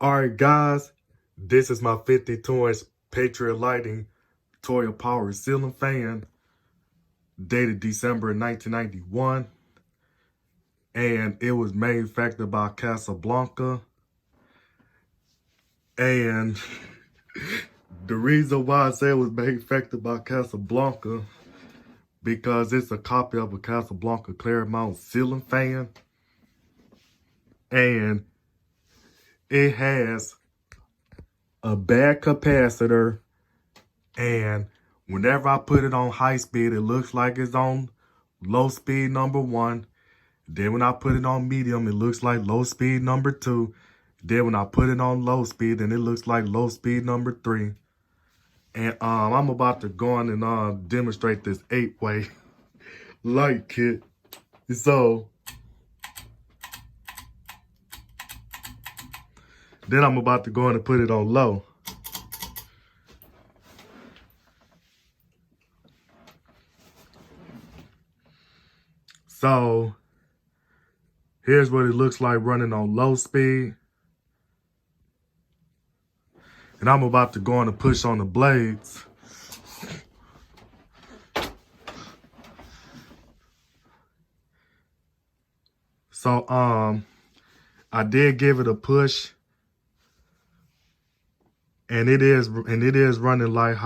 All right, guys, this is my 52-inch Patriot Lighting Toya Power ceiling fan, dated December 1991, and it was manufactured by Casablanca. And the reason why I say it was manufactured by Casablanca, because it's a copy of a Casablanca Claremont ceiling fan, and it has a bad capacitor. And whenever I put it on high speed, it looks like it's on low speed number 1. Then when I put it on medium, it looks like low speed number 2. Then when I put it on low speed, then it looks like low speed number 3. And I'm about to go on and demonstrate this 8-way light kit. So then I'm about to go on and put it on low. So here's what it looks like running on low speed. And I'm about to go on and push on the blades. So I did give it a push. And it is running like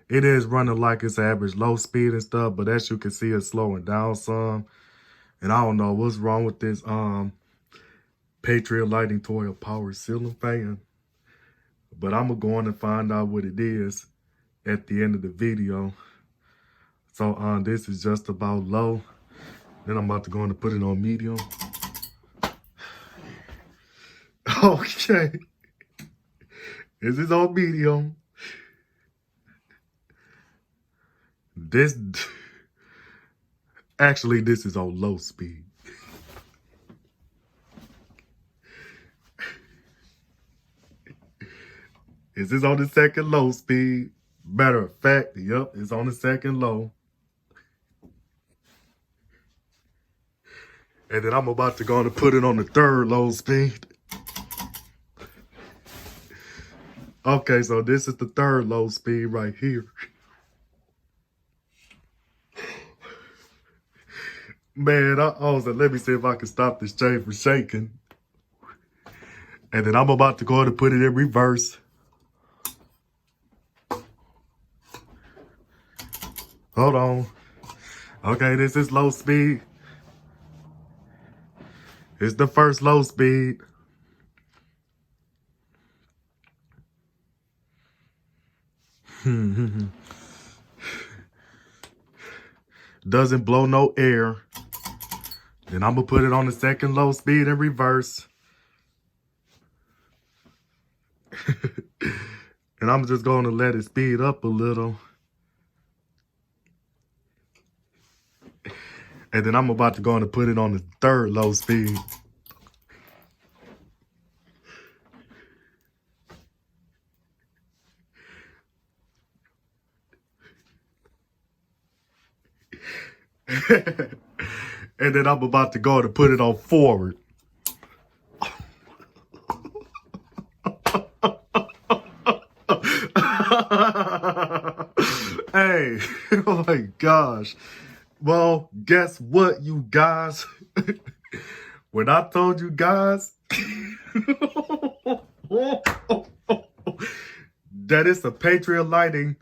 it is running like its average low speed and stuff, but as you can see, it's slowing down some. And I don't know what's wrong with this Patriot Lighting Toya Power ceiling fan. But I'm gonna go on and find out what it is at the end of the video. So this is just about low. Then I'm about to go on and put it on medium. Okay. This is on medium. Actually, this is on low speed. This is on the second low speed. Matter of fact, yep, it's on the second low. And then I'm about to go on and put it on the third low speed. Okay, so this is the third low speed right here. Man, I was like, let me see if I can stop this chain from shaking. And then I'm about to go on and put it in reverse. Hold on. Okay, this is low speed. It's the first low speed. Doesn't blow no air. Then I'm gonna put it on the second low speed in reverse. And I'm just gonna let it speed up a little. And then I'm about to go on and put it on the third low speed. And then I'm about to go to put it on forward. Hey, oh my gosh. Well, guess what, you guys? When I told you guys that it's a Patriot Lighting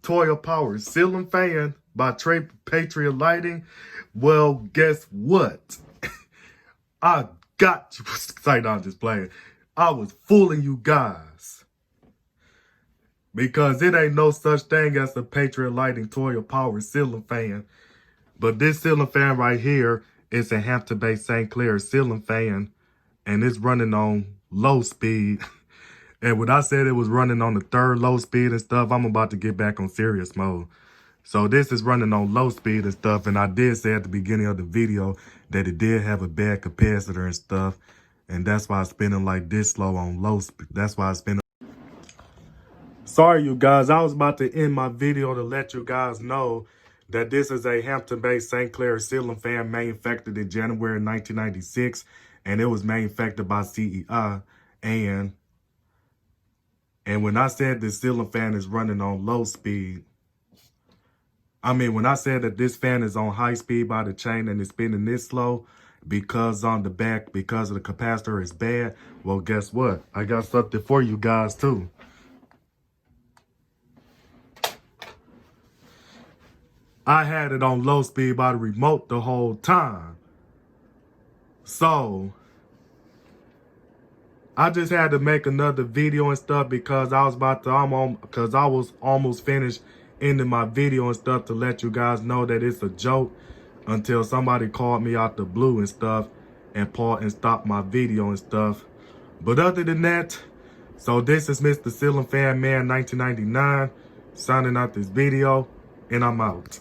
Toya Power ceiling fan by Patriot Lighting, well, guess what? I got you. Sorry, I'm just playing. I was fooling you guys. Because it ain't no such thing as a Patriot Lighting Toya Power ceiling fan. But this ceiling fan right here is a Hampton-based St. Clair ceiling fan. And it's running on low speed. And when I said it was running on the third low speed and stuff, I'm about to get back on serious mode. So this is running on low speed and stuff. And I did say at the beginning of the video that it did have a bad capacitor and stuff. And that's why it's spinning like this slow on low speed. That's why it's spinning. Sorry, you guys. I was about to end my video to let you guys know that this is a Hampton-based St. Clair ceiling fan manufactured in January 1996. And it was manufactured by CEI. And when I said this ceiling fan is running on low speed, I mean, when I said that this fan is on high speed by the chain and it's spinning this slow because on the back, because of the capacitor is bad, well, guess what? I got something for you guys too. I had it on low speed by the remote the whole time. So I just had to make another video and stuff because I was almost finished ending my video and stuff to let you guys know that it's a joke until somebody called me out the blue and stuff and paused and stopped my video and stuff. But other than that, so this is Mr. Ceiling Fan Man 1999 signing out this video, and I'm out.